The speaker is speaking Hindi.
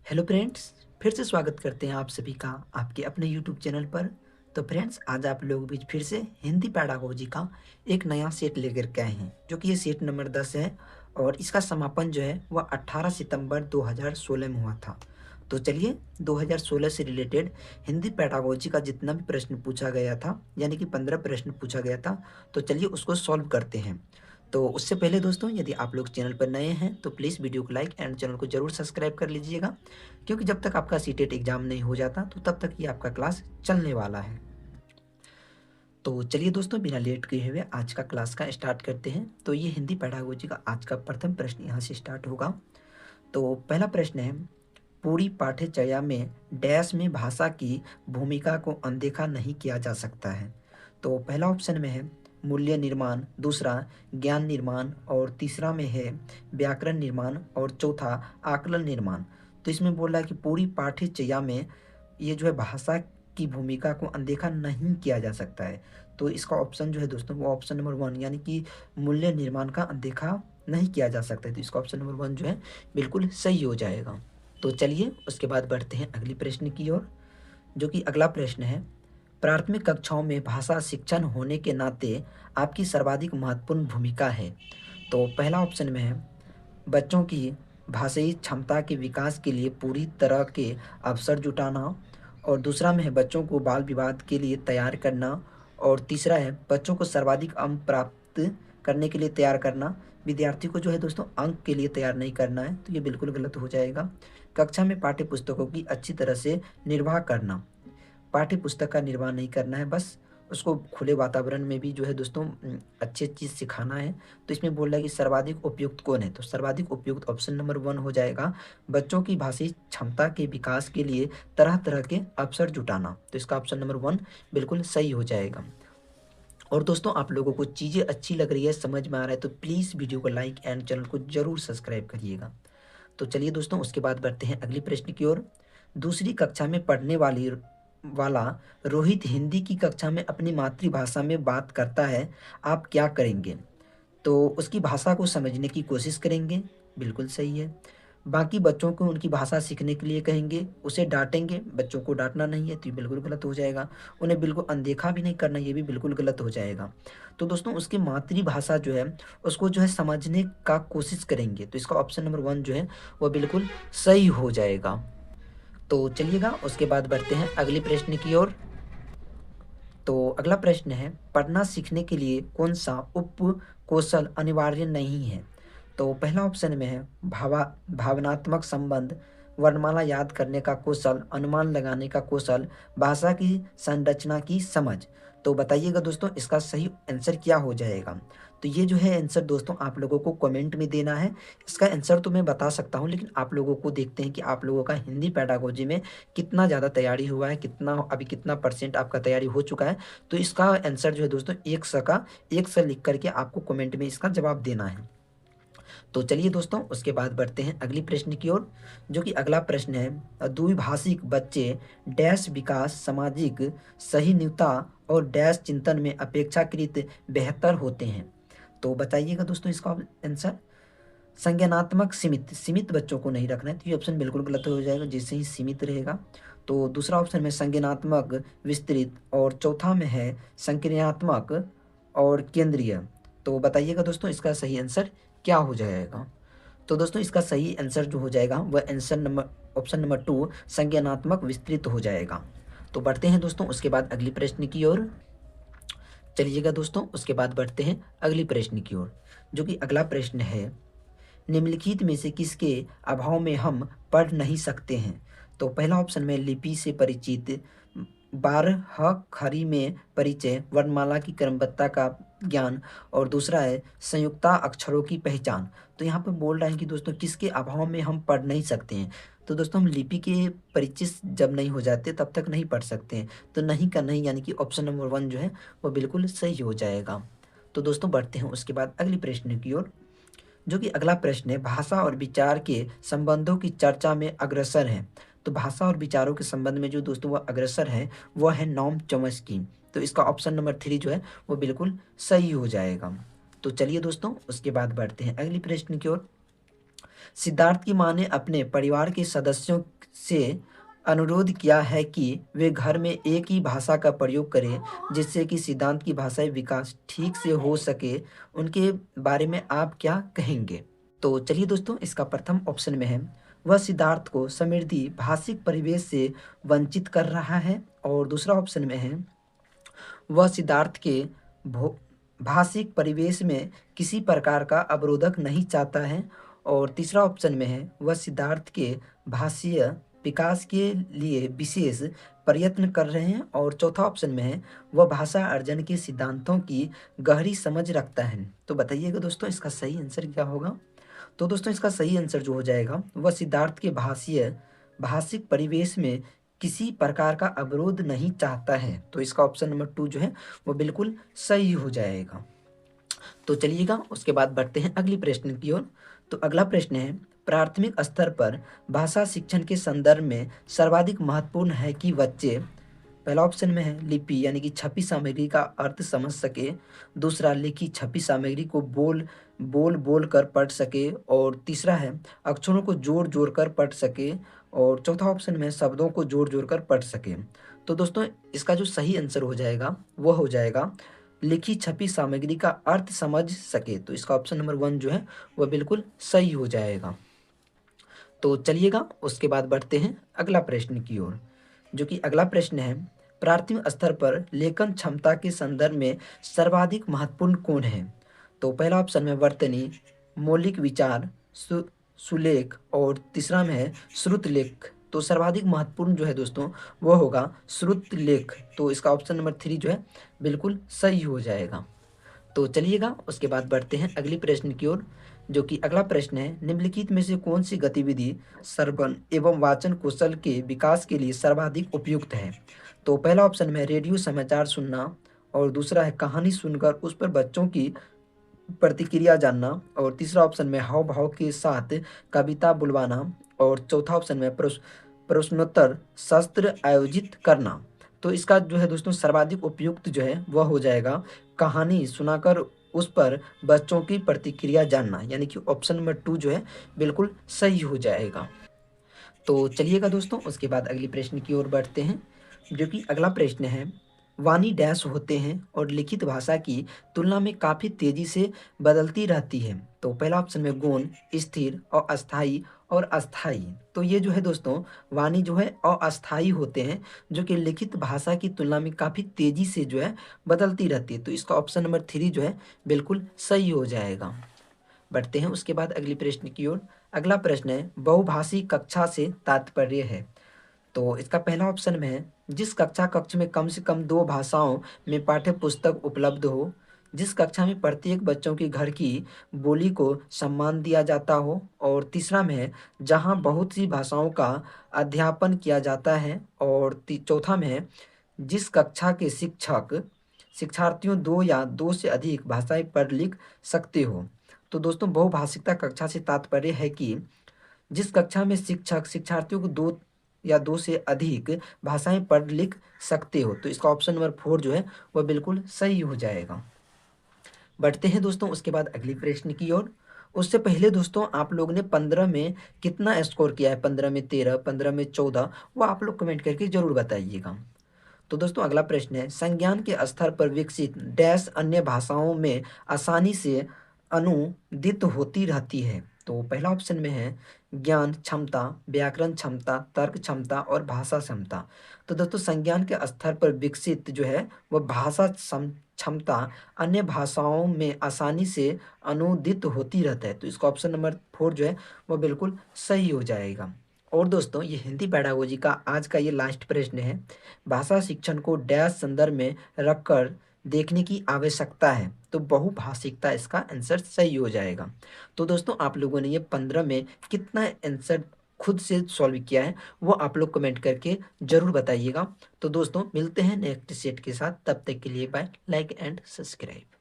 हेलो फ्रेंड्स, फिर से स्वागत करते हैं आप सभी का आपके अपने यूट्यूब चैनल पर। तो फ्रेंड्स, आज आप लोगों के बीच फिर से हिंदी पैडागोजी का एक नया सेट लेकर के आए हैं, जो कि ये सेट नंबर 10 है और इसका समापन जो है वह 18 सितंबर 2016 में हुआ था। तो चलिए 2016 से रिलेटेड हिंदी पैडागोजी का जितना भी प्रश्न पूछा गया था, यानी कि 15 प्रश्न पूछा गया था, तो चलिए उसको सॉल्व करते हैं। तो उससे पहले दोस्तों, यदि आप लोग चैनल पर नए हैं तो प्लीज़ वीडियो को लाइक एंड चैनल को ज़रूर सब्सक्राइब कर लीजिएगा, क्योंकि जब तक आपका सीटेट एग्ज़ाम नहीं हो जाता तो तब तक ये आपका क्लास चलने वाला है। तो चलिए दोस्तों, बिना लेट किए हुए आज का क्लास का स्टार्ट करते हैं। तो ये हिंदी पैडागोजी का आज का प्रथम प्रश्न यहाँ से स्टार्ट होगा। तो पहला प्रश्न है, पूरी पाठ्यचर्या में डैश में भाषा की भूमिका को अनदेखा नहीं किया जा सकता है। तो पहला ऑप्शन में है मूल्य निर्माण, दूसरा ज्ञान निर्माण, और तीसरा में है व्याकरण निर्माण, और चौथा आकलन निर्माण। तो इसमें बोल रहा है कि पूरी पाठ्यचर्या में ये जो है भाषा की भूमिका को अनदेखा नहीं किया जा सकता है। तो इसका ऑप्शन जो है दोस्तों वो ऑप्शन नंबर 1, यानी कि मूल्य निर्माण का अनदेखा नहीं किया जा सकता है। तो इसका ऑप्शन नंबर 1 जो है बिल्कुल सही हो जाएगा। तो चलिए उसके बाद बढ़ते हैं अगली प्रश्न की ओर, जो कि अगला प्रश्न है, प्राथमिक कक्षाओं में भाषा शिक्षण होने के नाते आपकी सर्वाधिक महत्वपूर्ण भूमिका है। तो पहला ऑप्शन में है बच्चों की भाषाई क्षमता के विकास के लिए पूरी तरह के अवसर जुटाना, और दूसरा में है बच्चों को बाल विवाद के लिए तैयार करना, और तीसरा है बच्चों को सर्वाधिक अंक प्राप्त करने के लिए तैयार करना। विद्यार्थी को जो है दोस्तों अंक के लिए तैयार नहीं करना है, तो ये बिल्कुल गलत हो जाएगा। कक्षा में पाठ्य पुस्तकों की अच्छी तरह से निर्वाह करना, पाठ्य पुस्तक का निर्माण नहीं करना है, बस उसको खुले वातावरण में भी जो है दोस्तों अच्छी चीज़ सिखाना है। तो इसमें बोल रहा है कि सर्वाधिक उपयुक्त कौन है, तो सर्वाधिक उपयुक्त ऑप्शन नंबर 1 हो जाएगा, बच्चों की भाषाई क्षमता के विकास के लिए तरह तरह के अवसर जुटाना। तो इसका ऑप्शन नंबर 1 बिल्कुल सही हो जाएगा। और दोस्तों, आप लोगों को चीज़ें अच्छी लग रही है, समझ में आ रहा है, तो प्लीज़ वीडियो को लाइक एंड चैनल को ज़रूर सब्सक्राइब करिएगा। तो चलिए दोस्तों, उसके बाद बढ़ते हैं अगली प्रश्न की ओर। दूसरी कक्षा में पढ़ने वाला रोहित हिंदी की कक्षा में अपनी मातृभाषा में बात करता है, आप क्या करेंगे? तो उसकी भाषा को समझने की कोशिश करेंगे, बिल्कुल सही है। बाकी बच्चों को उनकी भाषा सीखने के लिए कहेंगे, उसे डांटेंगे, बच्चों को डांटना नहीं है, तो ये बिल्कुल गलत हो जाएगा। उन्हें बिल्कुल अनदेखा भी नहीं करना, ये भी बिल्कुल गलत हो जाएगा। तो दोस्तों, उसकी मातृभाषा जो है उसको जो है समझने का कोशिश करेंगे, तो इसका ऑप्शन नंबर 1 जो है वो बिल्कुल सही हो जाएगा। तो चलिएगा उसके बाद बढ़ते हैं अगले प्रश्न की ओर। तो अगला प्रश्न है, पढ़ना सीखने के लिए कौन सा उप कौशल अनिवार्य नहीं है? तो पहला ऑप्शन में है भावनात्मक संबंध, वर्णमाला याद करने का कौशल, अनुमान लगाने का कौशल, भाषा की संरचना की समझ। तो बताइएगा दोस्तों इसका सही आंसर क्या हो जाएगा? तो ये जो है आंसर दोस्तों आप लोगों को कमेंट में देना है। इसका आंसर तो मैं बता सकता हूँ, लेकिन आप लोगों को देखते हैं कि आप लोगों का हिंदी पेडागोजी में कितना ज़्यादा तैयारी हुआ है, कितना परसेंट आपका तैयारी हो चुका है। तो इसका आंसर जो है दोस्तों 100 लिख करके आपको कमेंट में इसका जवाब देना है। तो चलिए दोस्तों उसके बाद बढ़ते हैं अगली प्रश्न की ओर, जो कि अगला प्रश्न है, द्विभाषिक बच्चे डैश विकास, सामाजिक सहिष्णुता और डैश चिंतन में अपेक्षाकृत बेहतर होते हैं। तो बताइएगा दोस्तों इसका आंसर। संज्ञानात्मक सीमित, सीमित बच्चों को नहीं रखना है, तो ये ऑप्शन बिल्कुल गलत हो जाएगा, जिससे ही सीमित रहेगा। तो दूसरा ऑप्शन में संज्ञानात्मक विस्तृत, और चौथा में है संज्ञानात्मक और केंद्रीय। तो बताइएगा दोस्तों इसका सही आंसर क्या हो जाएगा? तो दोस्तों इसका सही आंसर जो हो जाएगा वह आंसर नंबर ऑप्शन नंबर 2 संज्ञानात्मक विस्तृत हो जाएगा। तो बढ़ते हैं दोस्तों उसके बाद अगली प्रश्न की ओर। चलिएगा दोस्तों उसके बाद बढ़ते हैं अगली प्रश्न की ओर, जो कि अगला प्रश्न है, निम्नलिखित में से किसके अभाव में हम पढ़ नहीं सकते हैं? तो पहला ऑप्शन में लिपि से परिचित, बारह खरी में परिचय, वर्णमाला की क्रमबद्धता का ज्ञान, और दूसरा है संयुक्ता अक्षरों की पहचान। तो यहाँ पर बोल रहे हैं कि दोस्तों किसके अभाव में हम पढ़ नहीं सकते हैं? तो दोस्तों हम लिपि के परिचित जब नहीं हो जाते तब तक नहीं पढ़ सकते हैं, तो नहीं का नहीं, यानी कि ऑप्शन नंबर 1 जो है वो बिल्कुल सही हो जाएगा। तो दोस्तों बढ़ते हैं उसके बाद अगली प्रश्न की ओर, जो कि अगला प्रश्न है, भाषा और विचार के संबंधों की चर्चा में अग्रसर है। तो भाषा और विचारों के संबंध में जो दोस्तों वह अग्रसर है वह है नॉम चॉम्स्की। तो इसका ऑप्शन नंबर 3 जो है वो बिल्कुल सही हो जाएगा। तो चलिए दोस्तों उसके बाद बढ़ते हैं अगली प्रश्न की ओर। सिद्धार्थ की माँ ने अपने परिवार के सदस्यों से अनुरोध किया है कि वे घर में एक ही भाषा का प्रयोग करें, जिससे कि सिद्धांत की भाषाई विकास ठीक से हो सके। उनके बारे में आप क्या कहेंगे? तो चलिए दोस्तों, इसका प्रथम ऑप्शन में है, वह सिद्धार्थ को समृद्धि भाषिक परिवेश से वंचित कर रहा है। और दूसरा ऑप्शन में है, वह सिद्धार्थ के भो भाषिक परिवेश में किसी प्रकार का अवरोधक नहीं चाहता है। और तीसरा ऑप्शन में है, वह सिद्धार्थ के भाषीय विकास के लिए विशेष प्रयत्न कर रहे हैं। और चौथा ऑप्शन में है, वह भाषा अर्जन के सिद्धांतों की गहरी समझ रखता है। तो बताइएगा दोस्तों, इसका सही आंसर क्या होगा? तो दोस्तों, इसका सही आंसर जो हो जाएगा, वह सिद्धार्थ के भाषिक परिवेश में किसी प्रकार का अवरोध नहीं चाहता है। तो इसका ऑप्शन नंबर 2 जो है वो बिल्कुल सही हो जाएगा। तो चलिएगा, उसके बाद बढ़ते हैं अगली प्रश्न की ओर। तो अगला प्रश्न है, प्राथमिक स्तर पर भाषा शिक्षण के संदर्भ में सर्वाधिक महत्वपूर्ण है कि बच्चे, पहला ऑप्शन में है लिपि यानी कि छपी सामग्री का अर्थ समझ सके, दूसरा लिखी छपी सामग्री को बोल कर पढ़ सके, और तीसरा है अक्षरों को जोड़ जोड़ कर पढ़ सके, और चौथा ऑप्शन में शब्दों को जोड़ जोड़ कर पढ़ सके। तो दोस्तों, इसका जो सही आंसर हो जाएगा वो हो जाएगा लिखी छपी सामग्री का अर्थ समझ सके। तो इसका ऑप्शन नंबर 1 जो है वह बिल्कुल सही हो जाएगा। तो चलिएगा, उसके बाद बढ़ते हैं अगला प्रश्न की ओर, जो कि अगला प्रश्न है, प्राथमिक स्तर पर लेखन क्षमता के संदर्भ में सर्वाधिक महत्वपूर्ण कौन है? तो पहला ऑप्शन में वर्तनी, मौलिक विचार, सुलेख, और तीसरा में है श्रुतलेख। तो सर्वाधिक महत्वपूर्ण जो है दोस्तों वो होगा श्रुतलेख। तो इसका ऑप्शन नंबर 3 जो है बिल्कुल सही हो जाएगा। तो चलिएगा, उसके बाद बढ़ते हैं अगली प्रश्न की ओर, जो कि अगला प्रश्न है, निम्नलिखित में से कौन सी गतिविधि श्रवण एवं वाचन कौशल के विकास के लिए सर्वाधिक उपयुक्त है? तो पहला ऑप्शन में रेडियो समाचार सुनना, और दूसरा है कहानी सुनकर उस पर बच्चों की प्रतिक्रिया जानना, और तीसरा ऑप्शन में हाव भाव के साथ कविता बुलवाना, और चौथा ऑप्शन में प्रश्नोत्तर सत्र आयोजित करना। तो इसका जो है दोस्तों सर्वाधिक उपयुक्त जो है वह हो जाएगा कहानी सुनाकर उस पर बच्चों की प्रतिक्रिया जानना, यानी कि ऑप्शन नंबर 2 जो है बिल्कुल सही हो जाएगा। तो चलिएगा दोस्तों, उसके बाद अगली प्रश्न की ओर बढ़ते हैं, जो कि अगला प्रश्न है, वाणी डैश होते हैं और लिखित भाषा की तुलना में काफ़ी तेजी से बदलती रहती है। तो पहला ऑप्शन में गौण, स्थिर और अस्थाई और अस्थाई। तो ये जो है दोस्तों वाणी जो है अस्थाई होते हैं, जो कि लिखित भाषा की तुलना में काफ़ी तेजी से जो है बदलती रहती है। तो इसका ऑप्शन नंबर 3 जो है बिल्कुल सही हो जाएगा। बढ़ते हैं उसके बाद अगली प्रश्न की ओर। अगला प्रश्न है, बहुभाषी कक्षा से तात्पर्य है? तो इसका पहला ऑप्शन में है, जिस कक्ष में कम से कम 2 भाषाओं में पाठ्य पुस्तक उपलब्ध हो, जिस कक्षा में प्रत्येक बच्चों की घर की बोली को सम्मान दिया जाता हो, और तीसरा में है जहां बहुत सी भाषाओं का अध्यापन किया जाता है, और चौथा में है जिस कक्षा के शिक्षार्थियों 2 या 2 से अधिक भाषाएं पढ़ लिख सकते हो। तो दोस्तों, बहुभाषिकता कक्षा से तात्पर्य है कि जिस कक्षा में शिक्षार्थियों को 2 या 2 से अधिक भाषाएं पढ़ लिख सकते हो। तो इसका ऑप्शन नंबर 4 जो है वह बिल्कुल सही हो जाएगा। बढ़ते हैं दोस्तों उसके बाद अगली प्रश्न की ओर। उससे पहले दोस्तों, आप लोग ने 15 में कितना स्कोर किया है? 15 में 13, 15 में 14, वो आप लोग कमेंट करके जरूर बताइएगा। तो दोस्तों, अगला प्रश्न है, संज्ञान के स्तर पर विकसित डैश अन्य भाषाओं में आसानी से अनुदित होती रहती है? तो पहला ऑप्शन में है ज्ञान क्षमता, व्याकरण क्षमता, तर्क क्षमता और भाषा क्षमता। तो दोस्तों, संज्ञान के स्तर पर विकसित जो है वह भाषा क्षमता अन्य भाषाओं में आसानी से अनुदित होती रहता है। तो इसका ऑप्शन नंबर 4 जो है वह बिल्कुल सही हो जाएगा। और दोस्तों, ये हिंदी पैडागोजी का आज का ये लास्ट प्रश्न है, भाषा शिक्षण को डैश संदर्भ में रखकर देखने की आवश्यकता है? तो बहुभाषिकता इसका आंसर सही हो जाएगा। तो दोस्तों, आप लोगों ने ये 15 में कितना आंसर खुद से सॉल्व किया है वो आप लोग कमेंट करके जरूर बताइएगा। तो दोस्तों, मिलते हैं नेक्स्ट सेट के साथ, तब तक के लिए बाय, लाइक एंड सब्सक्राइब।